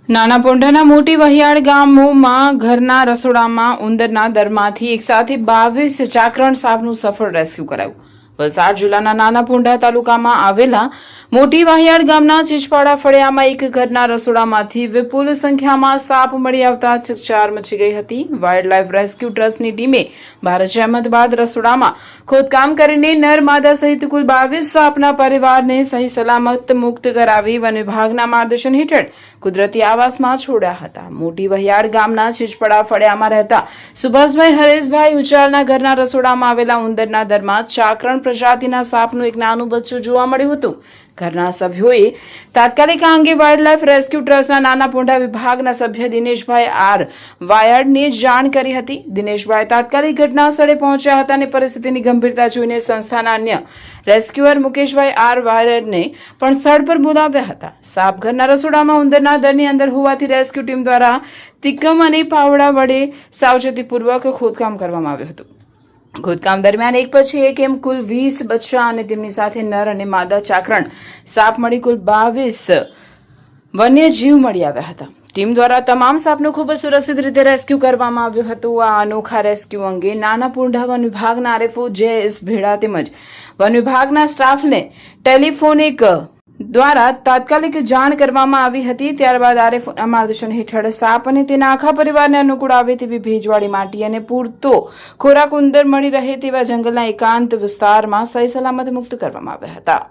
નાના પોંઢાના મોટી વહિયાળ ગામોમાં ઘરના રસોડામાં ઉંદરના દરમાંથી એકસાથે 22 ચાકરણ સાપનું સફળ રેસ્ક્યુ કરાયું. વલસાડ જિલ્લાના નાના પોંઢા તાલુકામાં આવેલા મોટી વહિયાળ ગામના ચીચપાડા ફળિયામાં એક ઘરના રસોડામાંથી વિપુલ સંખ્યામાં સાપ મળી આવતા ચકચાર મચી ગઈ હતી. વાઇલ્ડ લાઇફ રેસ્ક્યુ ટ્રસ્ટની ટીમે ભારે જહેમત બાદ રસોડામાં ખોદકામ કરીને નર માદા સહિત કુલ 22 સાપના પરિવારને સહી સલામત મુક્ત કરાવી વન વિભાગના માર્ગદર્શન હેઠળ કુદરતી આવાસમાં છોડ્યા હતા. મોટી વહિયાળ ગામના ચીચપડા ફળિયામાં રહેતા સુભાષભાઈ હરેશભાઈ ઉચાલના ઘરના રસોડામાં આવેલા ઉંદરના દરમાં ચાકરણ પ્રજાતિના સાપનું એક નાનું બચ્ચું જોવા મળ્યું હતું. ઘરના સભ્યોએ તાત્કાલિક આ અંગે વાઇલ્ડ લાઇફ રેસ્ક્યુ ટ્રસ્ટના નાના પોંઢા વિભાગના સભ્ય દિનેશભાઈ આર વાયડને જાણ કરી હતી. દિનેશભાઈ તાત્કાલિક ઘટના સ્થળે પહોંચ્યા હતા અને પરિસ્થિતિની ગંભીરતા જોઈને સંસ્થાના અન્ય રેસ્ક્યુઅર મુકેશભાઈ આર વાયડને પણ સ્થળ પર બોલાવ્યા હતા. સાપ ઘરના રસોડામાં ઉંદરના દરની અંદર હોવાથી રેસ્ક્યુ ટીમ દ્વારા તિકમ અને પાવડા વડે સાવચેતીપૂર્વક ખોદકામ કરવામાં આવ્યું હતું. ખોદકામ દરમિયાન એક પછી એક એમ કુલ 20 બચ્ચા અને તેમની સાથે નર અને માદા ચાકરણ સાપ મળી કુલ 22 વન્યજીવ મળી આવ્યા હતા. ટીમ દ્વારા તમામ સાપનું ખૂબ જ સુરક્ષિત રીતે રેસ્ક્યુ કરવામાં આવ્યું હતું. આ અનોખા રેસ્ક્યુ અંગે નાના પોંઢા વન વિભાગના આરએફઓ JS ભેડા તેમજ વન વિભાગના સ્ટાફને ટેલિફોનિક દ્વારા તાત્કાલિક જાણ કરવામાં આવી હતી. ત્યારબાદ આરએફઓના માર્ગદર્શન હેઠળ સાપ અને તેના આખા પરિવારને અનુકૂળ આવે તેવી ભેજવાળી માટી અને પૂરતો ખોરાક ઉંદર મળી રહે તેવા જંગલના એકાંત વિસ્તારમાં સહી સલામત મુક્ત કરવામાં આવ્યા હતા.